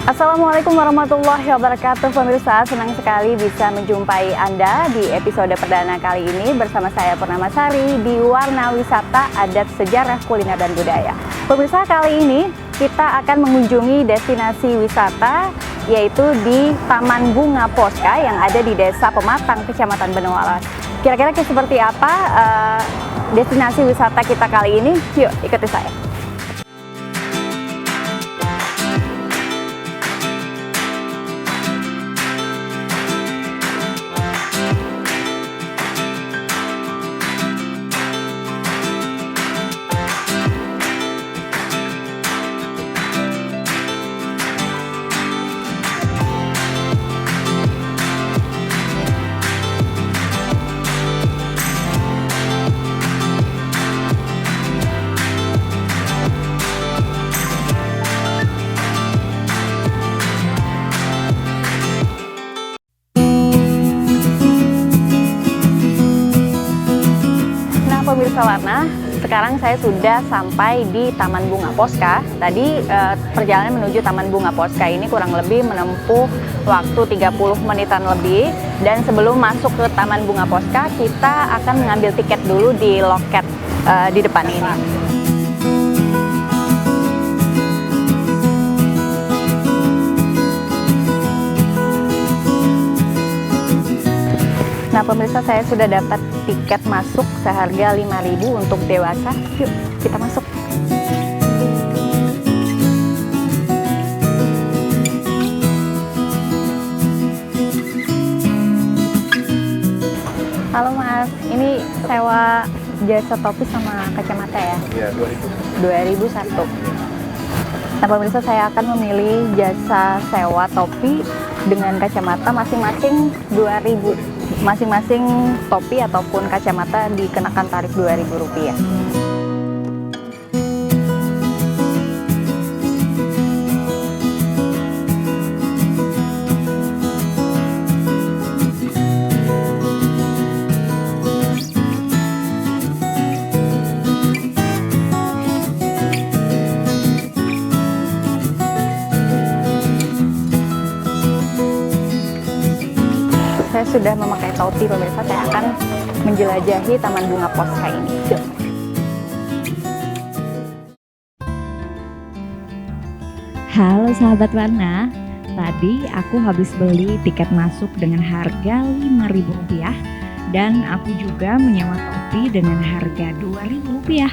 Assalamualaikum warahmatullahi wabarakatuh pemirsa, senang sekali bisa menjumpai Anda di episode perdana kali ini bersama saya Purnamasari di Warna Wisata Adat Sejarah Kuliner dan Budaya. Pemirsa, kali ini kita akan mengunjungi destinasi wisata yaitu di Taman Bunga Poska yang ada di Desa Pematang, Kecamatan Benualas. Kira-kira seperti apa destinasi wisata kita kali ini? Yuk ikuti saya. Pemirsa Warna, sekarang saya sudah sampai di Taman Bunga Poska. Tadi perjalanan menuju Taman Bunga Poska ini kurang lebih menempuh waktu 30 menitan lebih. Dan sebelum masuk ke Taman Bunga Poska, kita akan mengambil tiket dulu di loket di depan ini. Nah pemirsa, saya sudah dapat tiket masuk seharga 5.000 untuk dewasa. Yuk kita masuk. Halo Mas, ini sewa jasa topi sama kacamata ya? Iya, 2001. Nah pemirsa, saya akan memilih jasa sewa topi dengan kacamata masing-masing 2.000. Masing-masing topi ataupun kacamata dikenakan tarif Rp2.000. Saya sudah memakai topi pemirsa, saya akan menjelajahi Taman Bunga Poska ini. Yuk. Halo sahabat Warna, tadi aku habis beli tiket masuk dengan harga Rp5.000 dan aku juga menyewa topi dengan harga Rp2.000.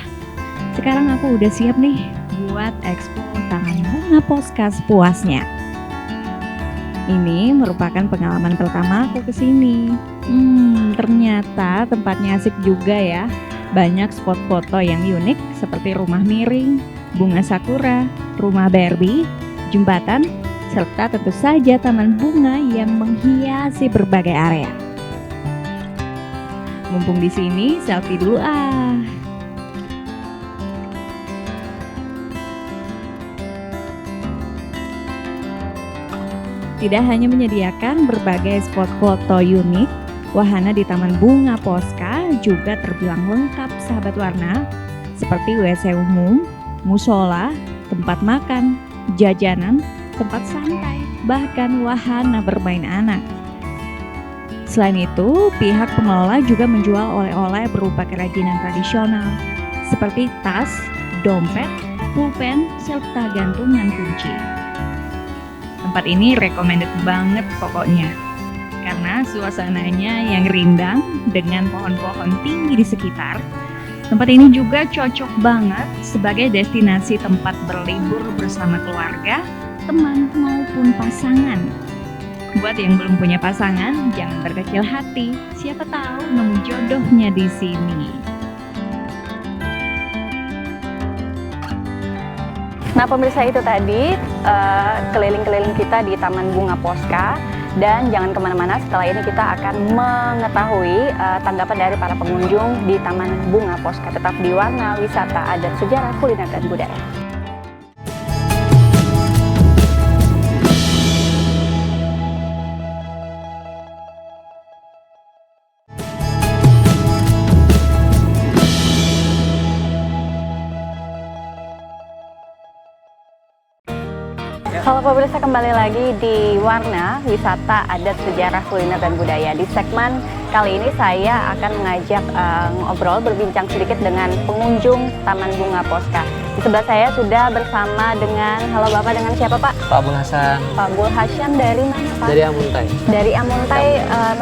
Sekarang aku udah siap nih buat expo Taman Bunga Poska sepuasnya. Ini merupakan pengalaman pertama aku kesini. Ternyata tempatnya asik juga ya. Banyak spot foto yang unik seperti rumah miring, bunga sakura, rumah Barbie, jembatan, serta tentu saja taman bunga yang menghiasi berbagai area. Mumpung di sini, selfie dulu ah. Tidak hanya menyediakan berbagai spot foto unik, wahana di Taman Bunga Poska juga terbilang lengkap sahabat Warna, seperti WC umum, musola, tempat makan, jajanan, tempat santai, bahkan wahana bermain anak. Selain itu, pihak pengelola juga menjual oleh-oleh berupa kerajinan tradisional, seperti tas, dompet, pulpen, serta gantungan kunci. Tempat ini recommended banget pokoknya, karena suasananya yang rindang dengan pohon-pohon tinggi di sekitar. Tempat ini juga cocok banget sebagai destinasi tempat berlibur bersama keluarga, teman maupun pasangan. Buat yang belum punya pasangan, jangan berkecil hati, siapa tahu nemu jodohnya di sini. Nah pemirsa, itu tadi keliling-keliling kita di Taman Bunga Poska. Dan jangan kemana-mana, setelah ini kita akan mengetahui tanggapan dari para pengunjung di Taman Bunga Poska. Tetap di Warna Wisata Adat Sejarah Kuliner dan Budaya. Halo pemirsa, kembali lagi di Warna Wisata Adat Sejarah Kuliner dan Budaya. Di segmen kali ini saya akan mengajak ngobrol, berbincang sedikit dengan pengunjung Taman Bunga Posca. Di sebelah saya sudah bersama dengan, halo Bapak, dengan siapa Pak? Pak Bul Hasan. Pak Bul Hasan dari mana Pak? Dari Amuntai. Dari Amuntai.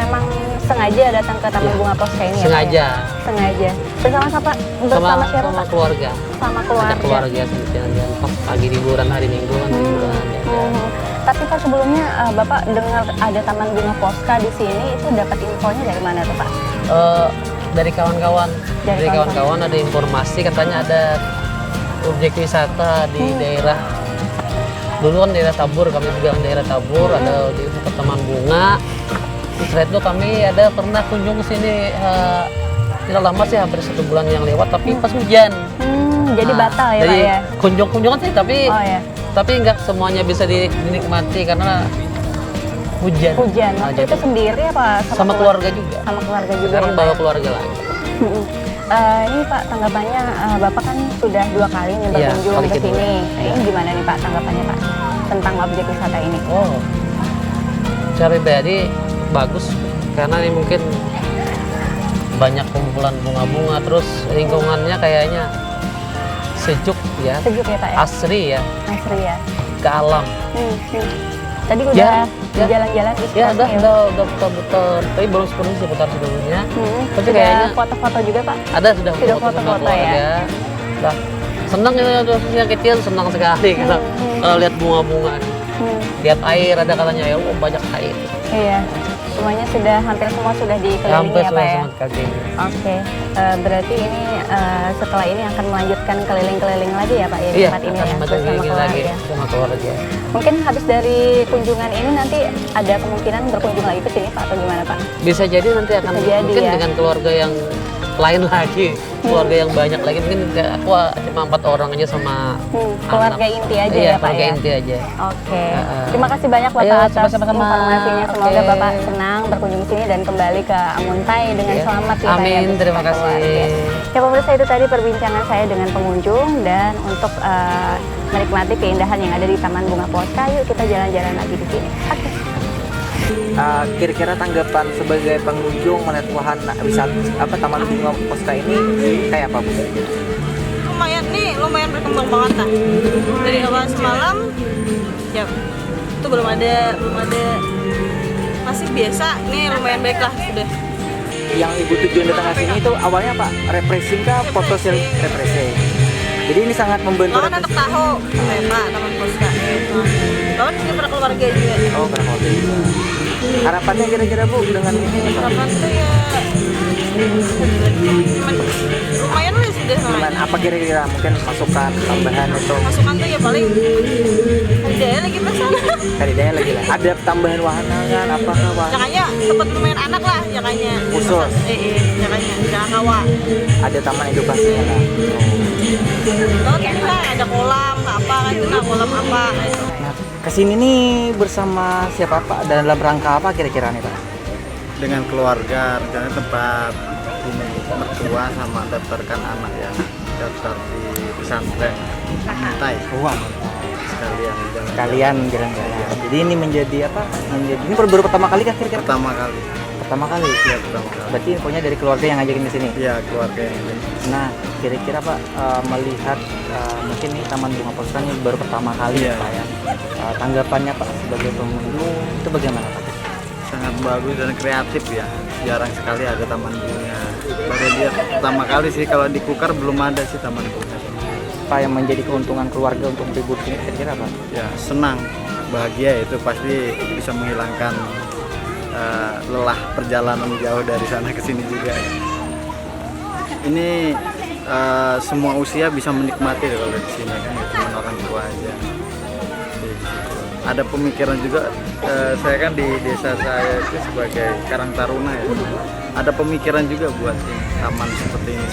Memang sengaja datang ke Taman Bunga Posca ini Sengaja. ya Pak? Sengaja. Bersama siapa? Bersama siapa Sama Pak? keluarga. Sama Ada keluarga. keluarga jalan-jalan pagi liburan hari Minggu kan liburan. Tapi Pak, sebelumnya Bapak dengar ada Taman Bunga Posca di sini, itu dapat infonya dari mana tuh Pak? Dari kawan-kawan. Dari Dari kawan-kawan ada informasi katanya ada objek wisata di daerah. Dulu kan daerah Tabur, kami bilang daerah Tabur, ada di Taman Bunga. Setelah itu kami ada pernah kunjung ke sini tidak lama sih, hampir 1 bulan yang lewat, tapi pas hujan. Jadi batal ya jadi Pak ya? kunjung-kunjungan sih, tapi Oh ya, nggak semuanya bisa dinikmati karena hujan. hujan. Nah, Waktu jadi itu sendiri apa? sama keluarga juga. Sama keluarga juga Sekarang ya, Pak, bawa ya? keluarga lagi. Ini Pak, tanggapannya Bapak kan sudah 2 kali nih Iya, berkunjung kali ke kedua. sini. Iya. Ini gimana nih Pak tanggapannya Pak tentang objek wisata ini? Oh, secara pribadi bagus karena ini mungkin banyak kumpulan bunga-bunga, terus lingkungannya kayaknya sejuk ya, Sejuk ya Pak ya? asri ya, Asri ya? ke alam. Tadi udah Ya, jalan-jalan di Ya sekitarnya udah putar-putar, tapi belum sepenuhnya sih putar sebelumnya. Tapi Sudah kayaknya foto-foto juga Pak? ada sudah Sudah foto sama foto-foto ya? keluarga. Nah, senang ya, yang kecil senang sekali kalau lihat bunga-bunga, lihat air, ada katanya ya, oh banyak air. Iya, semuanya sudah, hampir semua sudah dikelilingi Hampir ya Pak sudah ya? sama kaki. Oke, berarti ini setelah ini akan melanjutkan keliling-keliling lagi ya Pak ya? di Iya, tempat ini akan ya, semacam bersama ini lagi keluarga. sama keluarga. Mungkin habis dari kunjungan ini nanti ada kemungkinan berkunjung lagi ke sini Pak, atau gimana Pak? Bisa jadi nanti akan Bisa jadi, mungkin ya. dengan keluarga yang lain lagi, keluarga yang banyak lagi, mungkin aku cuma 4 orang aja sama Keluarga anak. inti aja Iya, ya Pak keluarga ya? inti aja. Oke, Heeh. terima kasih banyak Bapak Ayo, atas sama-sama. informasinya. Semoga Oke. Bapak senang berkunjung ke sini dan kembali ke Amuntai dengan Iya. selamat ya Pak ya, Amin, beserta terima kasih. keluarga. Ya pemirsa, itu tadi perbincangan saya dengan pengunjung, dan untuk menikmati keindahan yang ada di Taman Bunga Posca, yuk kita jalan-jalan lagi di sini. Oke. Kira-kira tanggapan sebagai pengunjung melihat wahana wisata Taman Bunga Posca ini kayak apa Bu? Lumayan berkembang banget lah. Dari awal semalam ya itu belum ada masih biasa, ini lumayan baik lah sudah. Yang Ibu tujuan datang ke sini itu awalnya Pak, refreshing kah, foto refreshing? Jadi ini sangat membantu. Lawan anak tahu Pak Taman Posca. Lawan juga para keluarga juga. Oh, berapa harapannya kira-kira Bu dengan ini? Harapan tuh ya lumayan lah sudah Dengan lumayan. apa kira-kira mungkin masukan tambahan itu? Masukan tuh ya paling ada lagi pesan. Karidanya lagi lah. Ada tambahan wahana kan? Apakah wahana? Jangannya tempat bermain anak lah, jangannya. Khusus? Jangannya, jangan kawa. Ada taman edukasinya lah. Kalau tadi lah ada kolam, apa kan itu, nah kolam apa itu. Nah, kesini nih bersama siapa Pak? Dan dalam rangka apa kira-kira nih Pak? Dengan keluarga, rencananya tempat ini mertua sama daftarkan anak ya, daftar di pesantren Amuntai sekalian jalan. Kalian jalan-jalan. Jadi ini menjadi apa? Ini baru pertama kali kah kira-kira? Pertama kali, Pertama kali. ya pertama kali. Berarti infonya dari keluarga yang ngajakin ke sini. Ya keluarga yang ini. Nah, kira-kira Pak melihat mungkin nih Taman Bunga Posca ini baru pertama kali Iya. ya Pak ya. Tanggapannya Pak sebagai pengunjung itu bagaimana Pak? Sangat bagus dan kreatif ya. Jarang sekali ada taman bunga. Baru dia pertama kali sih, kalau di Kukar belum ada sih taman bunga. Apa yang menjadi keuntungan keluarga untuk ribut ini kira-kira Pak? Ya senang, bahagia, itu pasti bisa menghilangkan lelah perjalanan jauh dari sana ke sini juga. Ini semua usia bisa menikmati kalau di sini kan, cuma orang tua aja. Jadi, ada pemikiran juga, saya kan di desa saya itu sebagai Karang Taruna ya. Ada pemikiran juga buat ini, taman seperti ini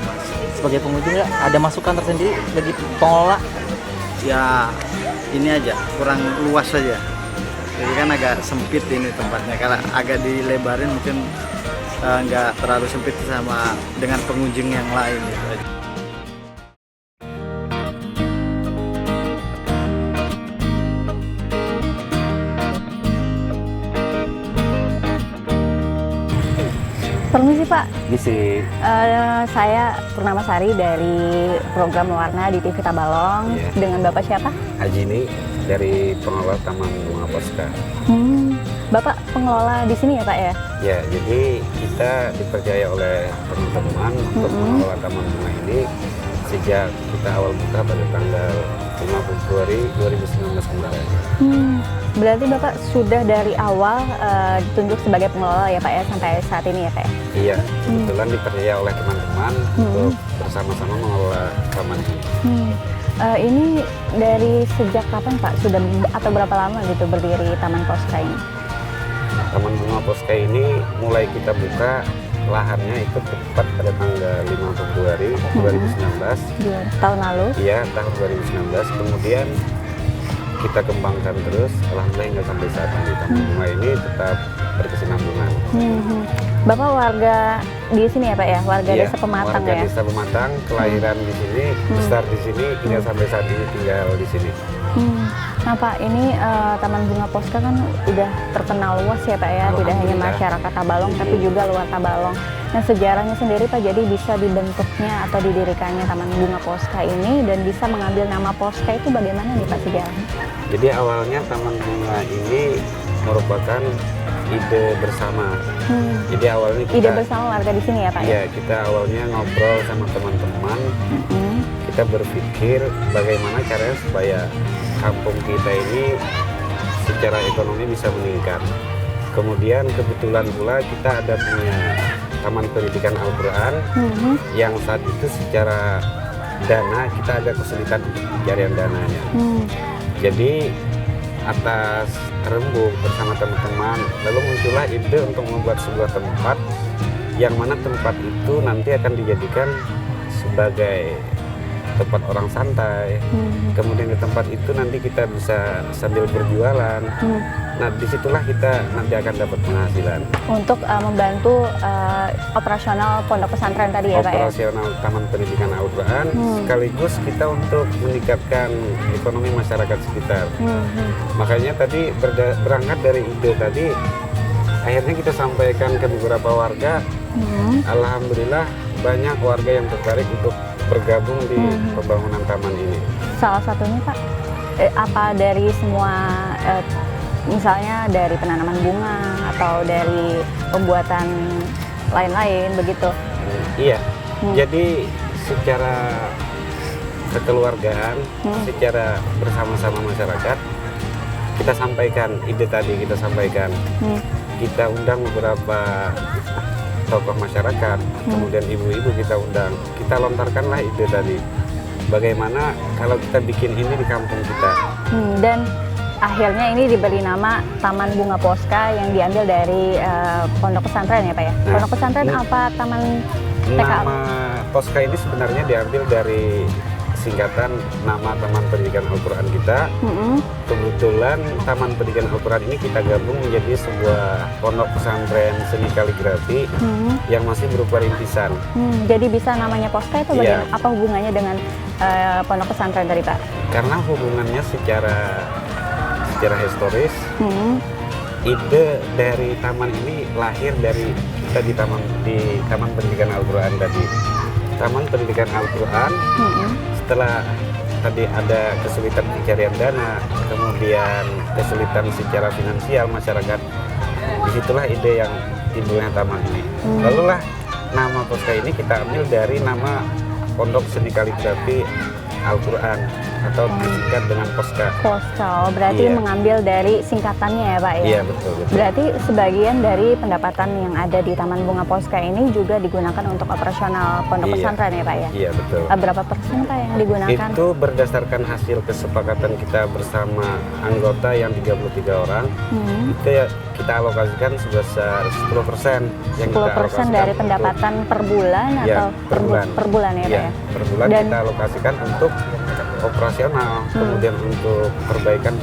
Mas. Sebagai pengunjung ya, ada masukan tersendiri bagi pengelola? Ya ini aja, kurang luas saja. Jadi kan agak sempit ini tempatnya. Kalau agak dilebarin mungkin nggak terlalu sempit sama dengan pengunjung yang lain gitu aja. Permisi Pak, Misi. saya Purnamasari dari program Warna di TV Tabalong. Iya. Dengan Bapak siapa? Haji ini dari pengelola Taman Bunga Posca. Bapak pengelola di sini ya Pak ya? Ya, jadi kita dipercaya oleh teman-teman untuk mengelola Taman Bunga ini sejak kita awal buka pada tanggal 5 Februari 2019 kemarin. Berarti Bapak sudah dari awal ditunjuk sebagai pengelola ya Pak ya, sampai saat ini ya Pak ya? Iya, kebetulan dipercaya oleh teman-teman untuk bersama-sama mengelola taman ini. Ini dari sejak kapan Pak? Sudah atau berapa lama gitu berdiri Taman Posca ini? Taman Bunga Posca ini mulai kita buka lahannya itu tepat pada tanggal 5 Februari 2019. Tahun lalu? Iya, tahun 2019. Kemudian kita kembangkan terus, alhamdulillah hingga sampai saat ini Taman Bunga ini tetap berkesinambungan. Bapak warga di sini ya Pak ya? Warga Iya, Desa Pematang warga ya? Desa Pematang, kelahiran di sini, besar di sini, hingga sampai saat ini tinggal di sini. Nah Pak, ini Taman Bunga Posca kan udah terkenal luas ya Pak ya, tidak hanya Alhamdulillah. masyarakat Tabalong tapi juga luar Tabalong. Nah sejarahnya sendiri Pak, jadi bisa dibentuknya atau didirikannya Taman Bunga Posca ini dan bisa mengambil nama Posca itu bagaimana nih Pak sejarahnya? Jadi awalnya Taman Bunga ini merupakan ide bersama. Jadi awalnya kita Ide bersama warga di sini ya Pak ya? Iya, kita awalnya ngobrol sama teman-teman. Kita berpikir bagaimana caranya supaya kampung kita ini secara ekonomi bisa meningkat. Kemudian kebetulan pula kita ada punya Taman Pendidikan Al-Quran yang saat itu secara dana kita agak kesulitan pencarian dananya. Jadi atas rembuk bersama teman-teman lalu muncullah ide untuk membuat sebuah tempat yang mana tempat itu nanti akan dijadikan sebagai tempat orang santai. Kemudian di tempat itu nanti kita bisa sambil berjualan. Nah disitulah kita nanti akan dapat penghasilan. Untuk membantu operasional pondok pesantren tadi ya Pak ya? Operasional Taman Pendidikan Al-Quran sekaligus kita untuk meningkatkan ekonomi masyarakat sekitar. Makanya tadi berangkat dari ide tadi, akhirnya kita sampaikan ke beberapa warga. Alhamdulillah banyak warga yang tertarik untuk bergabung di pembangunan taman ini. Salah satunya Pak, apa dari semua misalnya dari penanaman bunga atau dari pembuatan lain-lain begitu? Iya, jadi secara kekeluargaan, secara bersama-sama masyarakat, kita sampaikan ide tadi, kita sampaikan. Kita undang beberapa tokoh masyarakat, kemudian ibu-ibu kita undang, kita lontarkanlah ide tadi. Bagaimana kalau kita bikin ini di kampung kita? Dan akhirnya ini diberi nama Taman Bunga Posca yang diambil dari pondok pesantren ya Pak ya? Pondok pesantren apa Taman TK? Nama Posca ini sebenarnya diambil dari singkatan nama Taman Pendidikan Al-Quran kita. Kebetulan Taman Pendidikan Al-Quran ini kita gabung menjadi sebuah pondok pesantren seni kaligrafi yang masih berupa rintisan. Jadi bisa namanya Posca itu bagaimana? Apa hubungannya dengan pondok pesantren tadi Pak? Karena hubungannya secara historis, ide dari taman ini lahir dari kita di Taman Pendidikan Al-Quran tadi. Taman Pendidikan Al-Quran setelah tadi ada kesulitan pencarian dana, kemudian kesulitan secara finansial masyarakat, disitulah ide yang timbulnya taman ini. Lalu lah nama Posca ini kita ambil dari nama Pondok Seni Kaligrafi Al-Quran atau disingkat dengan Posca. Posca, berarti mengambil dari singkatannya ya Pak ya? Iya betul. Berarti sebagian dari pendapatan yang ada di Taman Bunga Posca ini juga digunakan untuk operasional pondok pesantren ya Pak ya? Iya betul. Berapa persen Pak yang digunakan? Itu berdasarkan hasil kesepakatan kita bersama anggota yang 33 orang. Itu ya kita alokasikan sebesar 10% yang 10% kita alokasikan dari pendapatan per bulan atau per bulan. Per bulan ya Pak ya? Per bulan kita alokasikan untuk operasional, kemudian untuk perbaikan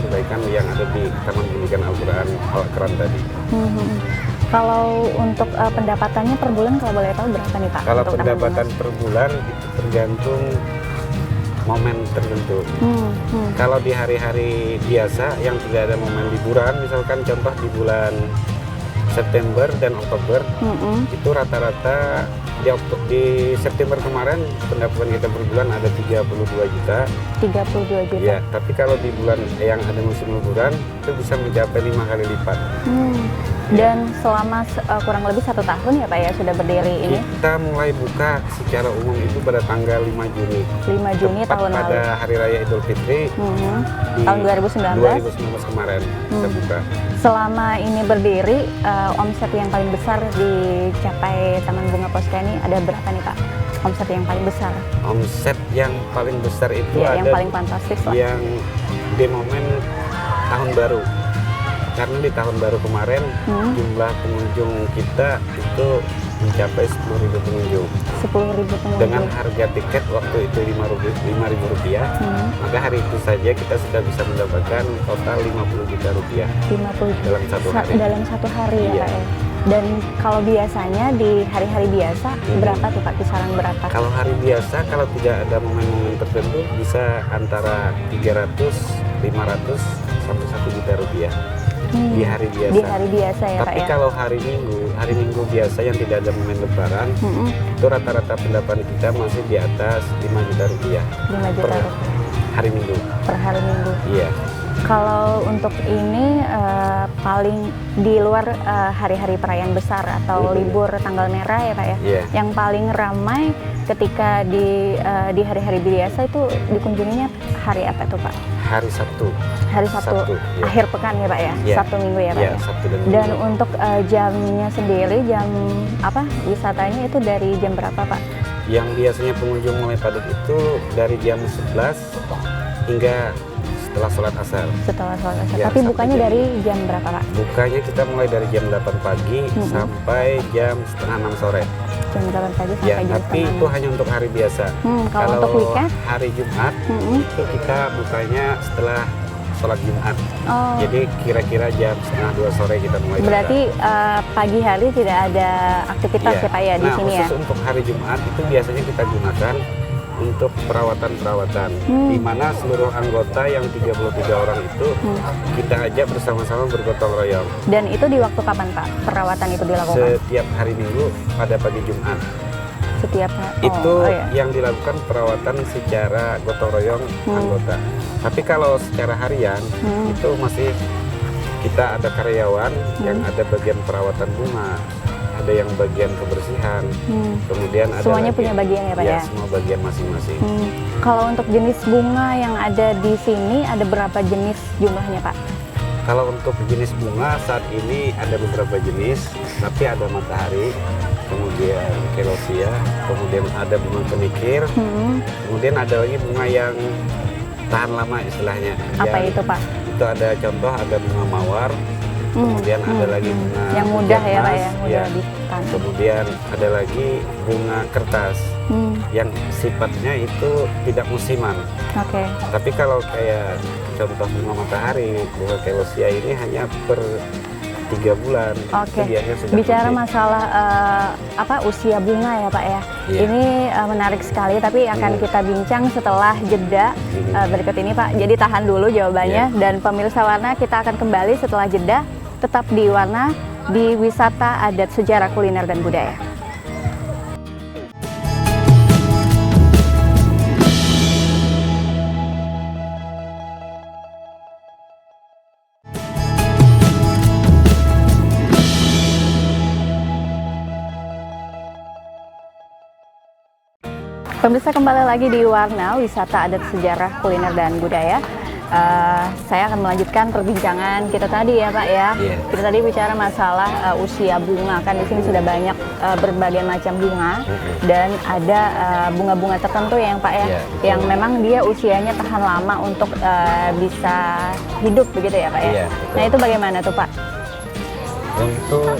yang ada di Taman Pendidikan Al-Quran Al-Quran tadi. Kalau untuk pendapatannya per bulan kalau boleh tahu berapa nih Pak? Kalau pendapatan per bulan itu tergantung momen tertentu. Kalau di hari-hari biasa yang tidak ada momen liburan, misalkan contoh di bulan September dan Oktober Mm-mm. itu rata-rata di September kemarin pendapatan kita per bulan ada 32 juta. 32 juta. Ya, tapi kalau di bulan yang ada musim liburan itu bisa mencapai 5 kali lipat. Dan selama kurang lebih 1 tahun ya Pak ya sudah berdiri ini. Kita mulai buka secara umum itu pada tanggal 5 Juni. 5 Juni Tepat tahun lalu. pada Hari Raya Idul Fitri di Tahun 2019. 2019 kemarin kita buka. Selama ini berdiri, omset yang paling besar dicapai Taman Bunga Posca ini ada berapa nih Pak? Omset yang paling besar? Omset yang paling besar itu Ya, ada yang paling fantastis lah. yang di momen tahun baru. Karena di tahun baru kemarin jumlah pengunjung kita itu mencapai 10.000 pengunjung. 10.000 pengunjung. Dengan harga tiket waktu itu Rp5.000, maka hari itu saja kita sudah bisa mendapatkan total Rp50 juta 50 dalam satu hari. dalam 1 hari ya Iya. Pak ya. Dan kalau biasanya di hari-hari biasa berapa tuh Pak, kisaran berapa? Kalau hari biasa, kalau tidak ada momen-momen tertentu, bisa antara 300, 500 sampai Rp1 juta di hari biasa. Di hari biasa ya Pak Tapi ya. kalau hari Minggu biasa yang tidak ada momen lebaran, itu rata-rata pendapatan kita masih di atas Rp5 juta 5 juta per rupiah hari Minggu. per hari Minggu. Iya. Kalau untuk ini paling di luar hari-hari perayaan besar atau libur tanggal merah ya Pak ya. Iya. Yang paling ramai ketika di hari-hari biasa itu dikunjunginya hari apa tuh Pak? Hari Sabtu. Hari Sabtu, iya. akhir pekan ya Pak ya, Iya. Sabtu Minggu ya Pak Iya, ya. Sabtu dan Minggu. Dan untuk jamnya sendiri, jam apa wisatanya itu dari jam berapa Pak? Yang biasanya pengunjung mulai padat itu dari jam 11 hingga setelah sholat asar. Setelah sholat asar. Ya, Tapi sampai bukanya jam- dari jam berapa Pak? Bukanya kita mulai dari jam 8 pagi sampai jam setengah 6 sore. Jam 8 pagi sampai Ya, jam tapi setengah itu 6. hanya untuk hari biasa. Kalau untuk weekend? hari Jumat itu kita bukanya setelah sholat Jumat. Oh, Jadi kira-kira jam setengah 2 sore kita mulai buka. berarti pagi hari tidak ada aktivitas Iya. ya Pak ya di Nah, sini ya? khusus untuk hari Jumat itu biasanya kita gunakan untuk perawatan-perawatan, di mana seluruh anggota yang 33 orang itu kita ajak bersama-sama bergotong royong. Dan itu di waktu kapan Pak perawatan itu dilakukan? Setiap hari Minggu pada pagi Jumat. Setiap Itu iya. yang dilakukan perawatan secara gotong royong anggota. Tapi kalau secara harian itu masih kita ada karyawan yang ada bagian perawatan bunga, ada yang bagian kebersihan, kemudian ada Semuanya lagi- punya bagian ya Pak ya? semua bagian masing-masing. Kalau untuk jenis bunga yang ada di sini ada berapa jenis jumlahnya Pak? Kalau untuk jenis bunga saat ini ada beberapa jenis, tapi ada matahari, kemudian kelosia, kemudian ada bunga penikir, kemudian ada lagi bunga yang tahan lama istilahnya. Apa Yang itu Pak? Itu ada contoh, ada bunga mawar, kemudian ada lagi bunga Yang mudah ya Pak emas, ya, mudah ditanam. Kemudian ada lagi bunga kertas yang sifatnya itu tidak musiman. Oke. Tapi kalau kayak contoh bunga matahari, bunga kelosia ini hanya per 3 bulan. Oke. Itu biasanya sudah Bicara mati. masalah usia bunga ya Pak ya. Iya. Ini menarik sekali tapi akan kita bincang setelah jeda berikut ini Pak. Jadi tahan dulu jawabannya dan pemirsa Warna kita akan kembali setelah jeda tetap di Warna di Wisata Adat Sejarah Kuliner dan Budaya. Pemirsa kembali lagi di Warna Wisata Adat Sejarah Kuliner dan Budaya. Saya akan melanjutkan perbincangan kita tadi ya Pak ya. Iya. Kita tadi bicara masalah usia bunga, kan di sini sudah banyak berbagai macam bunga dan ada bunga-bunga tertentu ya Pak ya, Iya, betul. yang memang dia usianya tahan lama untuk bisa hidup begitu ya Pak ya. Iya, betul. Nah itu bagaimana tuh Pak? Untuk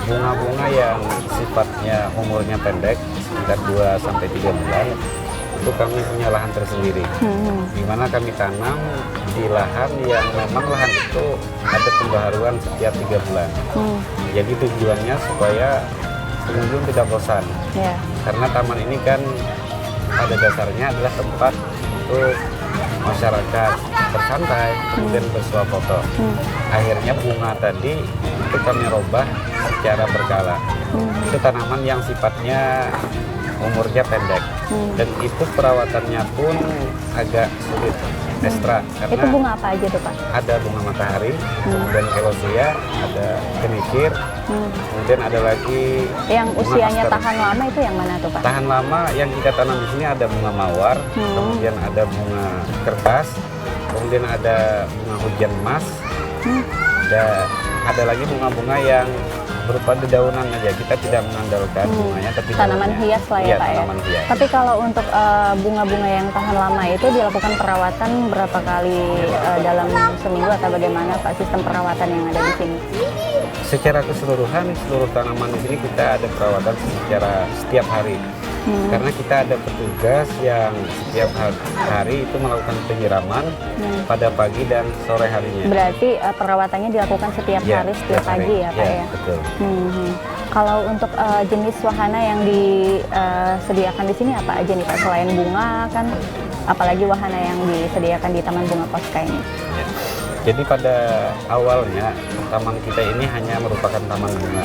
bunga-bunga yang sifatnya umurnya pendek, sekitar 2-3 bulan, itu kami punya lahan tersendiri. Di mana kami tanam di lahan yang memang lahan itu ada pembaharuan setiap 3 bulan. Jadi tujuannya supaya pengunjung tidak bosan. Ya. Karena taman ini kan pada dasarnya adalah tempat untuk masyarakat bersantai, kemudian bersuah foto. Akhirnya bunga tadi itu kami robah secara berkala. Itu tanaman yang sifatnya umurnya pendek, dan itu perawatannya pun agak sulit ekstra karena Itu bunga apa aja tuh Pak? ada bunga matahari, kemudian kelosia, ada kenikir, kemudian ada lagi Yang bunga usianya aster. tahan lama itu yang mana tuh Pak? Tahan lama yang kita tanam di sini ada bunga mawar, kemudian ada bunga kertas, kemudian ada bunga hujan emas, dan ada lagi bunga-bunga yang berupa dedaunan aja. Kita tidak mengandalkan bunganya, tapi Tanaman daunnya. hias lah ya Iya, Pak ya. tanaman hias. Tapi kalau untuk bunga-bunga yang tahan lama itu dilakukan perawatan berapa kali dalam seminggu atau bagaimana Pak sistem perawatan yang ada di sini? Secara keseluruhan, seluruh tanaman di sini kita ada perawatan secara setiap hari. Karena kita ada petugas yang setiap hari itu melakukan penyiraman pada pagi dan sore harinya. Berarti perawatannya dilakukan setiap Ya, hari setiap setiap hari. pagi ya Pak ya? Betul. Kalau untuk jenis wahana yang disediakan di sini apa aja nih Pak? Selain bunga kan, apalagi wahana yang disediakan di Taman Bunga Posca ini? Ya. Jadi pada awalnya taman kita ini hanya merupakan taman bunga.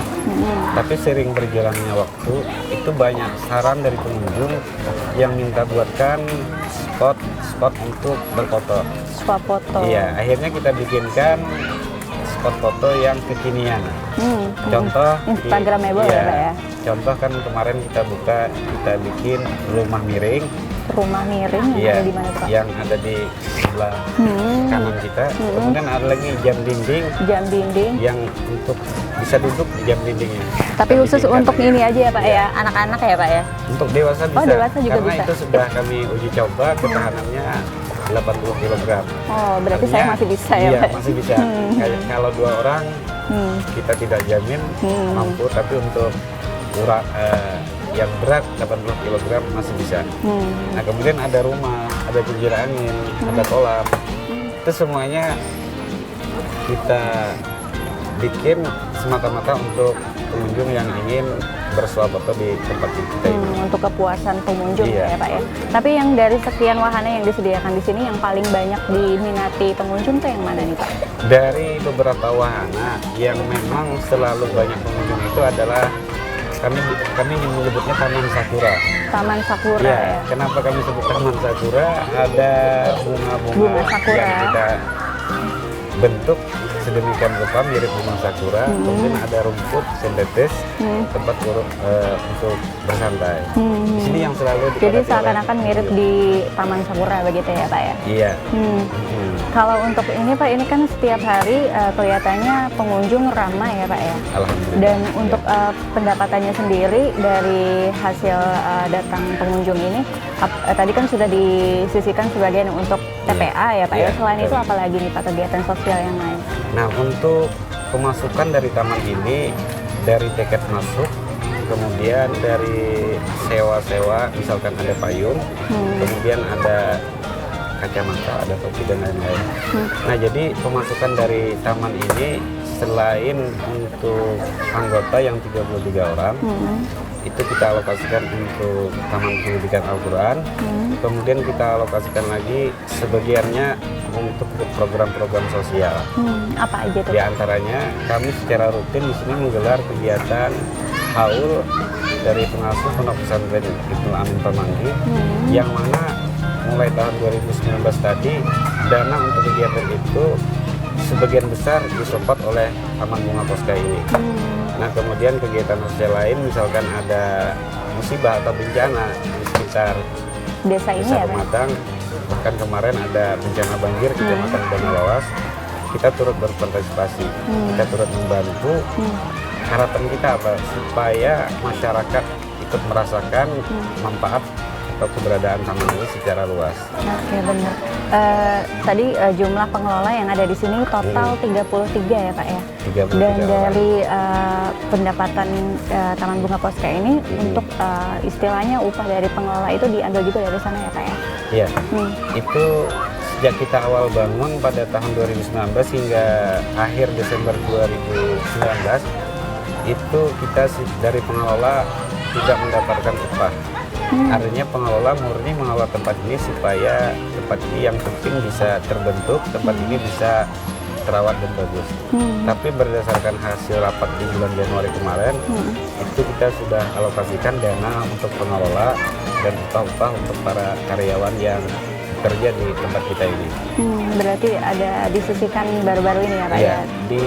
Tapi sering berjalannya waktu itu banyak saran dari pengunjung yang minta buatkan spot untuk berfoto. Swafoto. Iya, akhirnya kita bikinkan spot foto yang kekinian. Contoh Instagramable ya Pak ya? Contoh kan kemarin kita bikin rumah miring. Rumah miring yang ada di mana tuh Pak? Yang ada di sebelah kanan kita. Kemudian ada lagi jam dinding Jam dinding. yang untuk bisa duduk di jam dindingnya. Tapi Kita khusus bikinkan untuk lagi. ini aja ya Pak Iya. ya? Anak-anak ya Pak ya? Untuk dewasa bisa. dewasa juga karena bisa. itu sudah kami uji coba ketahanannya 80 kg. Oh, berarti saya masih bisa ya Iya, Pak? masih bisa. Kayak kalau 2 orang kita tidak jamin mampu, tapi untuk yang berat 80 kg masih bisa. Nah, kemudian ada rumah, ada penjara angin, ada kolam. Itu semuanya kita bikin semata-mata untuk pengunjung yang ingin bersuah foto di tempat kita ini. Untuk kepuasan pengunjung Iya. ya Pak ya. Tapi yang dari sekian wahana yang disediakan di sini yang paling banyak diminati pengunjung tuh yang mana nih Pak? Dari beberapa wahana yang memang selalu banyak pengunjung itu adalah kami menyebutnya Taman Sakura. Taman Sakura Ya, ya. kenapa kami sebut Taman Sakura? Ada bunga-bunga Bunga sakura. yang kita bentuk sedemikian rupa mirip bunga sakura. Kemudian ada rumput sintetis tempat untuk bersantai. Di sini yang selalu Jadi dipadati oleh seakan-akan mirip pengunjung. di Taman Sakura begitu ya Pak ya? Iya. Kalau untuk ini Pak, ini kan setiap hari kelihatannya pengunjung ramai ya Pak ya? Alhamdulillah. Dan Iya. untuk pendapatannya sendiri dari hasil datang pengunjung ini, tadi kan sudah disisihkan sebagian untuk TPA ya Pak ya? Iya, Selain betul. itu apalagi nih Pak kegiatan sosial yang lain? Nah, untuk pemasukan dari taman ini dari tiket masuk, kemudian dari sewa-sewa, misalkan ada payung, kemudian ada kacamata, ada topi dan lain-lain. Nah, jadi pemasukan dari taman ini selain untuk anggota yang 33 orang, itu kita alokasikan untuk Taman Pendidikan Al-Quran, kemudian kita alokasikan lagi sebagiannya untuk program-program sosial. Apa aja tuh? Di antaranya kami secara rutin di sini menggelar kegiatan haul dari pengasuh Pondok Pesantren Ibnul Amin Pemanggi, yang mana mulai tahun 2019 tadi dana untuk kegiatan itu sebagian besar disupport oleh Taman Bunga Posca ini. Nah, kemudian kegiatan sosial lain misalkan ada musibah atau bencana di sekitar Desa ini Desa ya Pak? Pematang, bahkan kemarin ada bencana banjir di Kecamatan Danalawas, kita turut berpartisipasi, kita turut membantu. Harapan kita apa? Supaya masyarakat ikut merasakan manfaat atau keberadaan taman ini secara luas. Oke, benar. Tadi jumlah pengelola yang ada di sini total 33 ya Pak ya? 33 Dan orang. dari pendapatan Taman Bunga Posca ini untuk istilahnya upah dari pengelola itu diambil juga dari sana ya Pak ya? Iya, itu sejak kita awal bangun pada tahun 2019 hingga akhir Desember 2019, itu kita dari pengelola tidak mendapatkan upah. Artinya pengelola murni mengelola tempat ini supaya tempat ini yang penting bisa terbentuk, tempat ini bisa terawat dan bagus. Tapi berdasarkan hasil rapat di bulan Januari kemarin, itu kita sudah alokasikan dana untuk pengelola dan upah-upah untuk para karyawan yang bekerja di tempat kita ini. Berarti ada disisihkan baru-baru ini ya Pak Iya, ya? di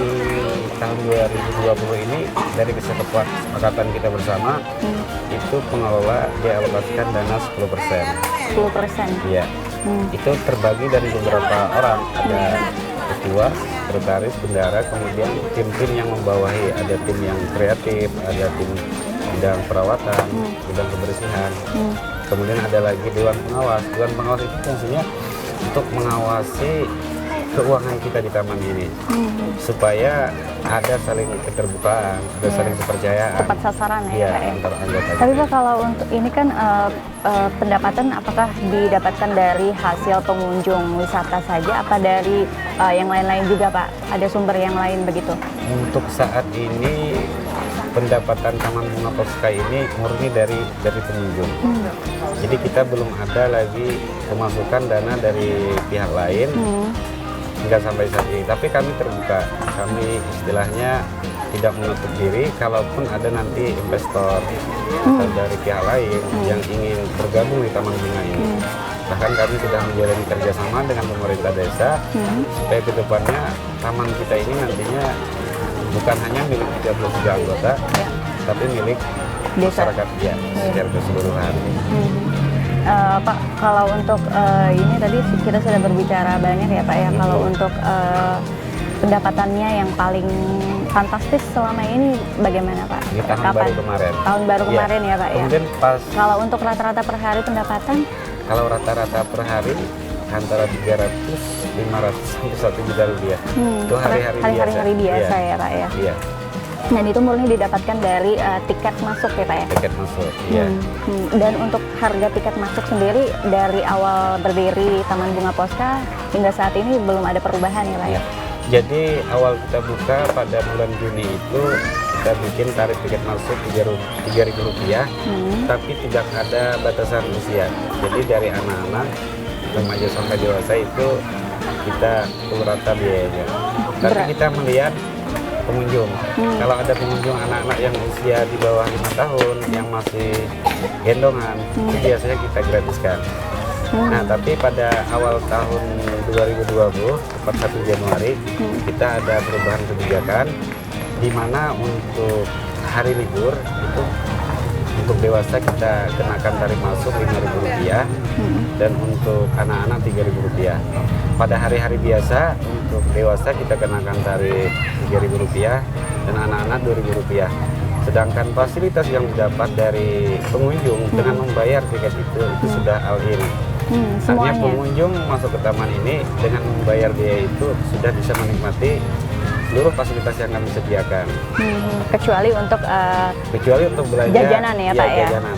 tahun 2020 ini dari kesepakatan kita bersama, itu pengelola dialokasikan dana 10%. 10%? Iya, itu terbagi dari beberapa orang, ada ketua, sekretaris, bendara, kemudian tim-tim yang membawahi, ada tim yang kreatif, ada tim bidang perawatan, bidang kebersihan, kemudian ada lagi dewan pengawas. Dewan pengawas itu fungsinya untuk mengawasi keuangan kita di taman ini, supaya ada saling keterbukaan, ada saling kepercayaan, Tepat sasaran ya ya, Pak ya? antar anggota. Tapi Pak, kalau untuk ini kan pendapatan apakah didapatkan dari hasil pengunjung wisata saja, apa dari yang lain-lain juga Pak? Ada sumber yang lain begitu? Untuk saat ini pendapatan Taman Bunga Posca ini murni dari pengunjung. Jadi kita belum ada lagi pemasukan dana dari pihak lain hingga sampai saat ini. Tapi kami terbuka, kami istilahnya tidak menutup diri kalaupun ada nanti investor atau dari pihak lain yang ingin bergabung di Taman Bunga ini. Bahkan kami sudah menjalin kerjasama dengan pemerintah desa supaya kedepannya taman kita ini nantinya bukan hanya milik 33 anggota, tapi milik Desa. masyarakat ya secara keseluruhan. Pak, kalau untuk ini tadi kita sudah berbicara banyak ya Pak ya, kalau untuk pendapatannya yang paling fantastis selama ini bagaimana Pak? Di tahun baru kemarin. Tahun baru kemarin ya Pak ya? Kemudian pas, Kalau untuk rata-rata per hari pendapatan? kalau rata-rata per hari antara 300, 500 sampai 1 juta rupiah. Itu hari-hari biasa. Hari biasa Iya. ya Pak ya? Iya, Dan itu murni didapatkan dari tiket masuk ya Pak ya? tiket masuk. Iya. Dan untuk harga tiket masuk sendiri dari awal berdiri Taman Bunga Posca hingga saat ini belum ada perubahan ya Pak ya? Jadi awal kita buka pada bulan Juni itu kita bikin tarif tiket masuk Rp3.000, tapi tidak ada batasan usia. Jadi dari anak-anak remaja sampai dewasa itu kita pukul rata biayanya. Tapi kita melihat pengunjung. Kalau ada pengunjung anak-anak yang usia di bawah 5 tahun yang masih gendongan, itu biasanya kita gratiskan. Nah, tapi pada awal tahun 2020, tepat 1 Januari, kita ada perubahan kebijakan di mana untuk hari libur itu untuk dewasa kita kenakan tarif masuk Rp5.000 dan untuk anak-anak Rp3.000. Pada hari-hari biasa untuk dewasa kita kenakan tarif Rp3.000 dan anak-anak Rp2.000. Sedangkan fasilitas yang didapat dari pengunjung dengan membayar tiket itu sudah all-in. Artinya Semuanya? pengunjung masuk ke taman ini dengan membayar biaya itu sudah bisa menikmati seluruh fasilitas yang kami sediakan. Kecuali untuk belanja jajanan ya Pak ya? Jajanan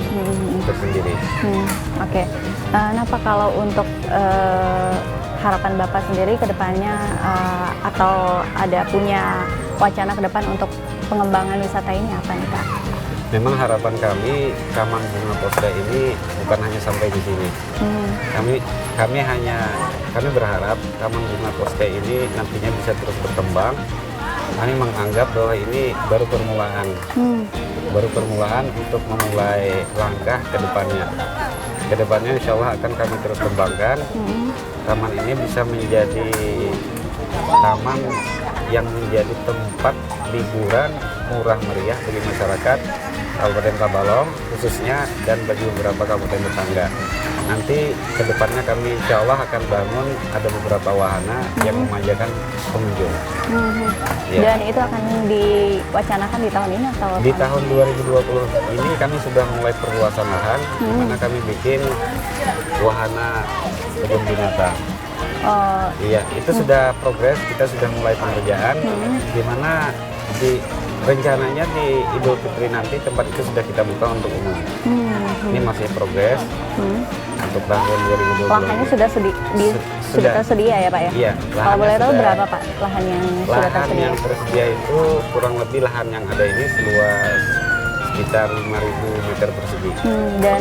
tersendiri. Oke. Nah Pak, kalau untuk harapan Bapak sendiri ke depannya atau ada punya wacana ke depan untuk pengembangan wisata ini apa nih Pak? Memang harapan kami Taman Bunga Posca ini bukan hanya sampai di sini. Kami berharap Taman Bunga Posca ini nantinya bisa terus berkembang. Kami menganggap bahwa ini baru permulaan. Baru permulaan untuk memulai langkah ke depannya. Ke depannya insya Allah akan kami terus kembangkan. Taman ini bisa menjadi taman yang menjadi tempat liburan murah meriah bagi masyarakat Kabupaten Tabalong khususnya dan bagi beberapa kabupaten tetangga. Nanti kedepannya kami insya Allah akan bangun ada beberapa wahana yang memanjakan pengunjung. Ya. Dan itu akan diwacanakan di tahun ini atau Di tahun 2020 ini kami sudah mulai perluasan lahan, di mana kami bikin wahana kebun binatang. Oh, Iya, itu sudah progres, kita sudah mulai pengerjaan, di mana rencananya di Idul Fitri nanti tempat itu sudah kita buka untuk umum. Ini masih progres untuk tahun 2020. lahannya sudah sudah tersedia ya Pak ya? Iya. Kalau boleh tahu sudah- berapa Pak lahan yang sudah Lahan tersedia? yang tersedia itu kurang lebih lahan yang ada ini seluas sekitar 5.000 meter persegi. Dan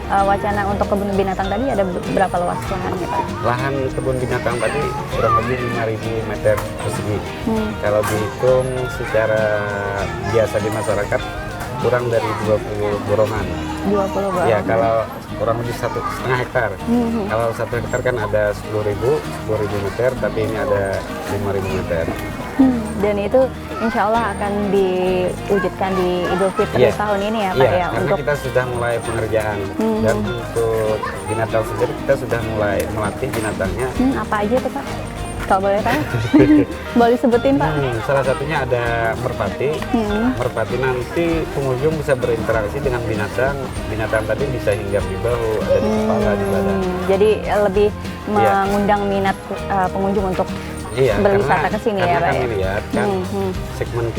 wacana untuk kebun binatang tadi ada berapa luas lahannya Pak? Lahan kebun binatang tadi kurang lebih 5.000 meter persegi. Kalau dihitung secara biasa di masyarakat kurang dari 20 borongan. 20 Pak? Ya, kalau kurang lebih 1,5 hektar. Kalau 1 hektar kan ada 10.000 meter, tapi ini ada 5.000 meter. Dan itu insya Allah akan diwujudkan di Idul Fitri Iya. tahun ini ya Pak Iya, ya? karena Untuk kita sudah mulai pengerjaan dan untuk binatang sendiri kita sudah mulai melatih binatangnya. apa aja tuh Pak? Kalau boleh tahu? Boleh sebutin Pak? Salah satunya ada merpati. Merpati nanti pengunjung bisa berinteraksi dengan binatang. Binatang tadi bisa hinggap di bahu, ada di kepala, di badan. Jadi lebih Iya. mengundang minat pengunjung untuk Iya, berwisata ke sini ya, Pak, kami ya? lihat kan segmen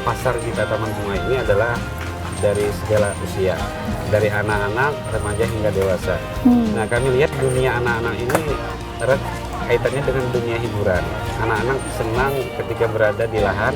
pasar kita Taman Bunga ini adalah dari segala usia, dari anak-anak, remaja hingga dewasa. Nah, kami lihat dunia anak-anak ini erat kaitannya dengan dunia hiburan. Anak-anak senang ketika berada di lahan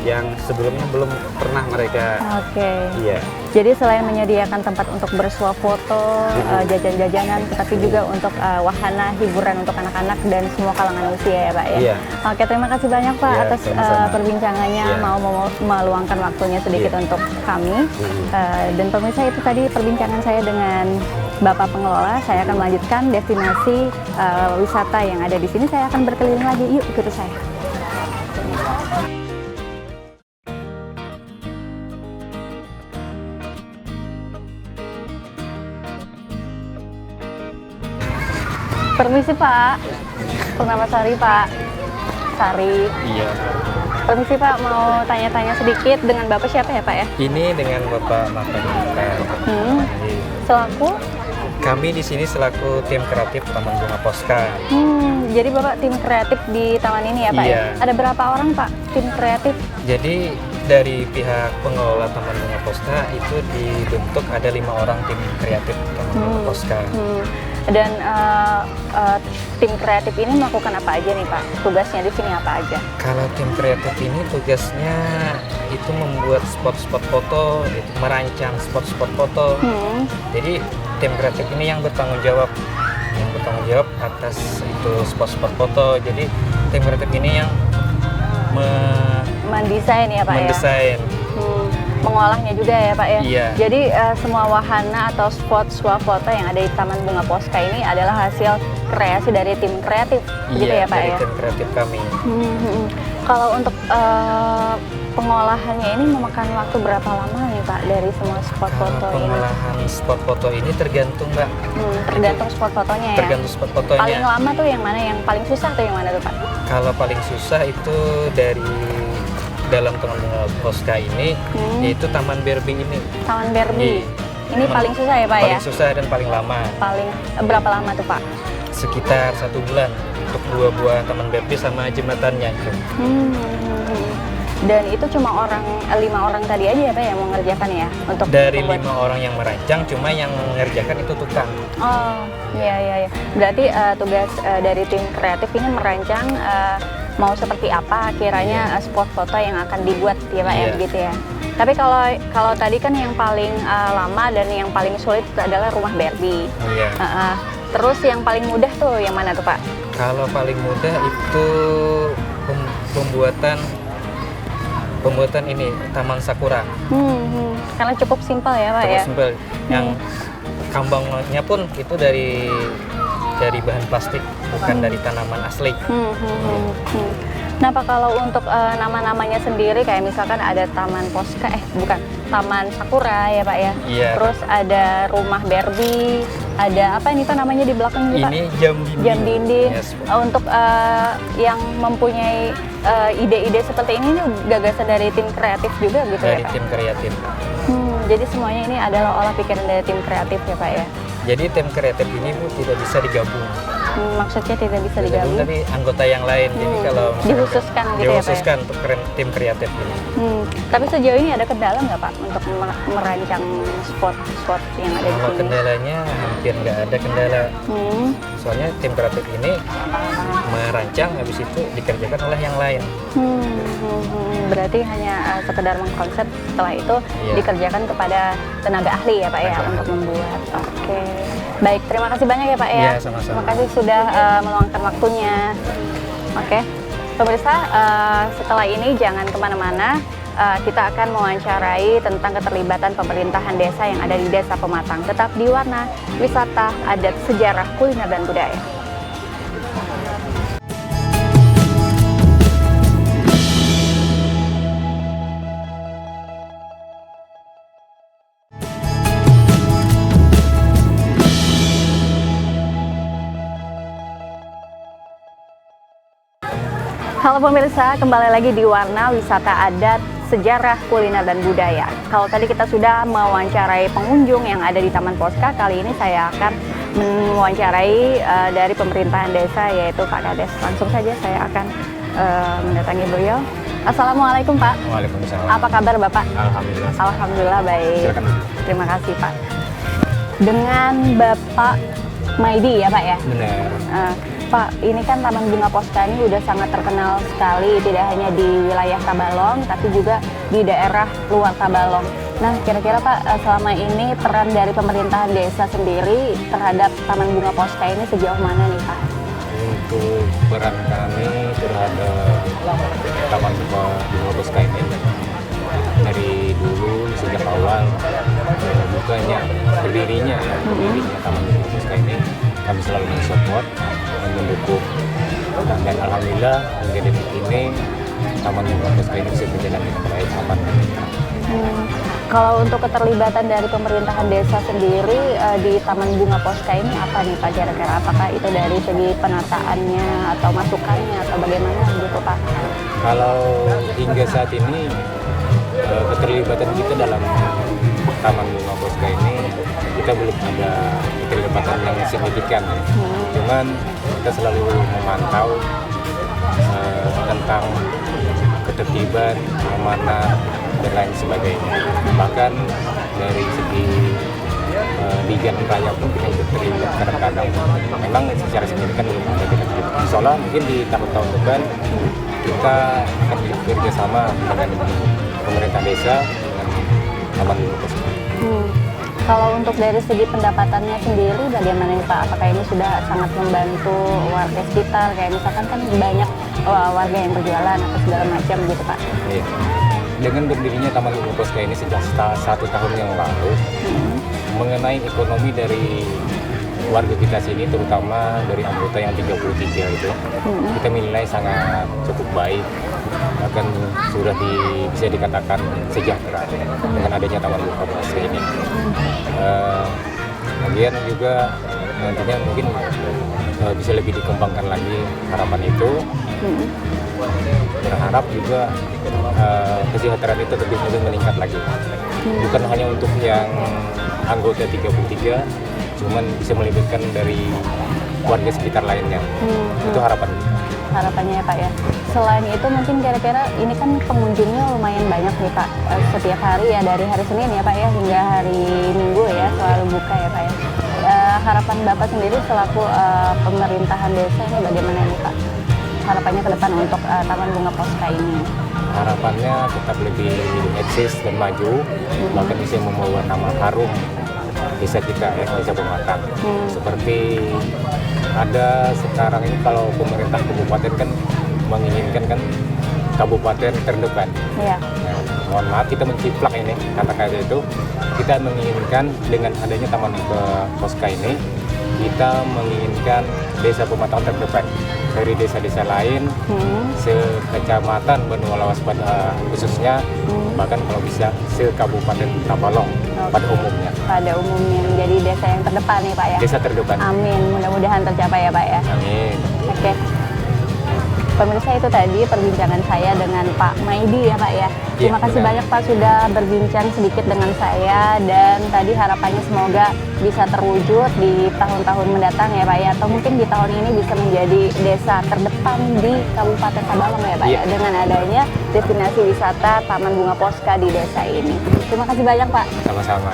yang sebelumnya belum pernah mereka. Oke. Iya. Jadi selain menyediakan tempat untuk bersuah foto, jajan-jajanan, tetapi juga untuk wahana hiburan untuk anak-anak dan semua kalangan usia ya Pak ya? Iya. Oke, terima kasih banyak Pak Iya, atas sama-sama. perbincangannya, Iya. mau meluangkan waktunya sedikit Iya. untuk kami. Dan pemirsa, itu tadi perbincangan saya dengan Bapak Pengelola. Saya akan melanjutkan destinasi wisata yang ada di sini. Saya akan berkeliling lagi, yuk ikuti saya. Permisi Pak, Purnamasari Pak. Sari. Iya. Permisi Pak, mau tanya-tanya sedikit dengan Bapak siapa ya Pak ya? Ini dengan Bapak Makanika. Selaku? Kami di sini selaku tim kreatif Taman Bunga Posca. Jadi Bapak tim kreatif di taman ini ya Pak Iya. ya? Ada berapa orang Pak tim kreatif? Jadi dari pihak pengelola Taman Bunga Posca itu dibentuk ada 5 orang tim kreatif Taman Bunga Posca. Dan tim kreatif ini melakukan apa aja nih Pak? Tugasnya di sini apa aja? Kalau tim kreatif ini tugasnya itu membuat spot-spot foto, itu merancang spot-spot foto. Jadi tim kreatif ini yang bertanggung jawab atas itu spot-spot foto. Jadi tim kreatif ini yang mendesain ya Pak mendesain. ya? Mengolahnya juga ya Pak ya? Iya. Jadi semua wahana atau spot swafoto yang ada di Taman Bunga Posca ini adalah hasil kreasi dari tim kreatif, gitu ya Pak dari ya? tim kreatif kami. Kalau untuk pengolahannya ini memakan waktu berapa lama nih Pak dari semua spot Kalau foto ini? pengolahan spot foto ini tergantung Mbak. Tergantung spot fotonya ya? Tergantung spot fotonya. Paling lama tuh yang mana? Yang paling susah tuh yang mana tuh Pak? Kalau paling susah itu dari dalam Taman Bunga Posca ini, yaitu Taman Berbi ini. Taman Berbi. Ini Memang paling susah ya Pak ya? Paling susah dan paling lama. Paling berapa lama tuh Pak? Sekitar 1 bulan untuk 2 buah Taman Berbi sama jembatannya. Dan itu cuma 5 orang tadi aja ya Pak yang mengerjakan ya? Untuk Dari membuat- 5 orang yang merancang, cuma yang mengerjakan itu tukang. Oh, iya. Berarti tugas dari tim kreatif ini merancang mau seperti apa kiranya spot foto yang akan dibuat ya Pak ya, Iya. begitu ya. Tapi kalau tadi kan yang paling lama dan yang paling sulit itu adalah rumah Barbie. Iya. Terus yang paling mudah tuh yang mana tuh Pak? Kalau paling mudah itu pembuatan ini Taman Sakura. Karena cukup simpel ya Pak Cukup ya. simpel. Yang kambangnya pun itu dari bahan plastik, bukan dari tanaman asli. Nah Pak, kalau untuk nama-namanya sendiri kayak misalkan ada Taman Posca, Taman Sakura ya Pak ya. Iya. Terus ada rumah Barbie, ada apa ini Pak namanya di belakang ini Pak? Ini jam dinding. Jam dinding. Yes. Untuk yang mempunyai ide-ide seperti ini gagasan dari tim kreatif juga gitu Dari ya Pak? tim kreatif. Jadi semuanya ini adalah olah pikiran dari tim kreatif ya Pak ya? Jadi tim kreatif ini Bu tidak bisa digabung. Maksudnya tidak bisa Bergabung digabung? tapi anggota yang lain. Jadi kalau misalkan Dikhususkan gitu ya, Pak ya? dikhususkan untuk tim kreatif ini. Tapi sejauh ini ada kendala nggak Pak untuk merancang spot yang ada di Kalau sini? kendalanya hampir nggak ada kendala. Soalnya tim kreatif ini merancang, habis itu dikerjakan oleh yang lain. Berarti hanya sekedar mengkonsep, setelah itu Iya. dikerjakan kepada tenaga ahli ya Pak ya Tenaga untuk ahli. membuat. Oke. Baik, terima kasih banyak ya Pak ya. Iya, sama-sama. Terima kasih sudah meluangkan waktunya. Oke. Pemirsa, setelah ini jangan kemana-mana. Kita akan mewawancarai tentang keterlibatan pemerintahan desa yang ada di Desa Pematang. Tetap di Warna Wisata Adat Sejarah Kuliner dan Budaya. Halo pemirsa, kembali lagi di Warna Wisata Adat Sejarah Kuliner dan Budaya. Kalau tadi kita sudah mewawancarai pengunjung yang ada di Taman Poska, kali ini saya akan mewawancarai dari pemerintahan desa, yaitu Pak Kades. Langsung saja saya akan mendatangi beliau. Assalamualaikum Pak. Waalaikumsalam. Apa kabar Bapak? Alhamdulillah. Alhamdulillah baik. Silakan. Terima kasih Pak. Dengan Bapak Maidi ya Pak ya? Benar. Pak, ini kan Taman Bunga Poska ini udah sangat terkenal sekali, tidak hanya di wilayah Tabalong, tapi juga di daerah luar Tabalong. Nah, kira-kira Pak, selama ini peran dari pemerintahan desa sendiri terhadap Taman Bunga Poska ini sejauh mana nih Pak? Untuk peran kami terhadap Taman Bunga Poska ini dari dulu sejak awal berdirinya Taman Bunga Poska ini, kami selalu mensupport dan mendukung, dan alhamdulillah hingga detik ini Taman Bunga Poska ini bisa berjalan dengan baik, aman dan tentram. Kalau untuk keterlibatan dari pemerintahan desa sendiri di Taman Bunga Poska ini apa nih Pak kira-kira? Apakah itu dari segi penataannya atau masukannya atau bagaimana gitu Pak? Kalau hingga saat ini keterlibatan kita dalam Taman Bunga Poska ini, kita belum ada keterlibatan yang signifikan. Cuman kita selalu memantau tentang ketertiban, keamanan, dan lain sebagainya. Bahkan dari segi di jalan raya pun kita sudah terlibat kadang-kadang. Memang secara signifikan belum ada keterlibatan. Soalnya mungkin di tahun-tahun depan kita akan bekerja sama dengan pemerintah desa dengan Taman Bunga Poska. Kalau untuk dari segi pendapatannya sendiri bagaimana nih Pak? Apakah ini sudah sangat membantu warga sekitar? Kayak misalkan kan banyak warga yang berjualan atau segala macam gitu Pak. Iya. Dengan berdirinya Taman Bunga Poska ini sejak 1 tahun yang lalu, mengenai ekonomi dari warga kita sini, terutama dari anggota yang 33 itu, kita menilai sangat cukup baik, bahkan sudah bisa dikatakan sejahtera dengan adanya Taman Bunga Poska ini. Kemudian juga nantinya mungkin bisa lebih dikembangkan lagi harapan itu. Berharap juga kesejahteraan itu lebih meningkat lagi. Bukan hanya untuk yang anggota 33, cuman bisa melibatkan dari warga sekitar lainnya. Itu harapan. Harapannya ya Pak ya. Selain itu mungkin kira-kira ini kan pengunjungnya lumayan banyak nih Pak. Setiap hari ya, dari hari Senin ya Pak ya hingga hari Minggu ya selalu buka ya Pak ya. Harapan Bapak sendiri selaku pemerintahan desa ini bagaimana nih Pak? Harapannya ke depan untuk Taman Bunga Poska ini? Harapannya tetap lebih eksis dan maju, bahkan bisa membawa nama harum desa kita ya, Desa Pematang. Seperti ada sekarang ini kalau pemerintah kabupaten kan menginginkan kan kabupaten terdepan. Iya. Nah, mohon maaf kita menciplak ini kata-kata itu, kita menginginkan dengan adanya Taman Poska ini, kita menginginkan Desa Pematang terdepan dari desa-desa lain, sekecamatan Benua Lawas khususnya, bahkan kalau bisa se-Kabupaten Tabalong pada umumnya. Pada umumnya menjadi desa yang terdepan nih Pak ya. Desa terdepan. Amin, mudah-mudahan tercapai ya Pak ya. Amin. Oke. pemirsa itu tadi perbincangan saya dengan Pak Maidi ya Pak ya. Terima kasih banyak Pak sudah berbincang sedikit dengan saya, dan tadi harapannya semoga bisa terwujud di tahun-tahun mendatang ya Pak ya, atau mungkin di tahun ini bisa menjadi desa terdepan di Kabupaten Tabalong ya Pak ya, dengan adanya destinasi wisata Taman Bunga Posca di desa ini. Terima kasih banyak Pak. Sama-sama.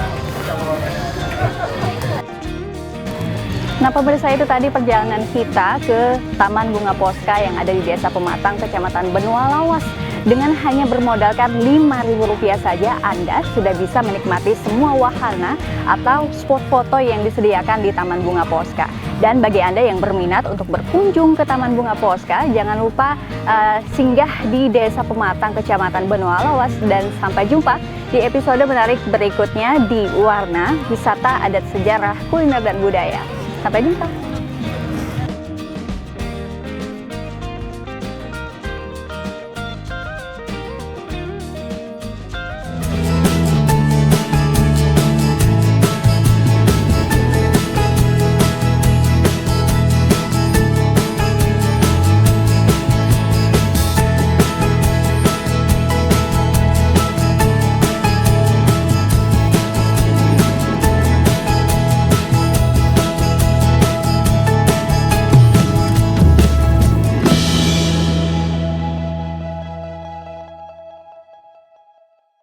Nah pemirsa, itu tadi perjalanan kita ke Taman Bunga Posca yang ada di Desa Pematang, Kecamatan Benua Lawas. Dengan hanya bermodalkan Rp5.000 saja, Anda sudah bisa menikmati semua wahana atau spot foto yang disediakan di Taman Bunga Posca. Dan bagi Anda yang berminat untuk berkunjung ke Taman Bunga Posca, jangan lupa singgah di Desa Pematang, Kecamatan Benua Lawas. Dan sampai jumpa di episode menarik berikutnya di Warna Wisata Adat Sejarah Kuliner dan Budaya. Sampai jumpa.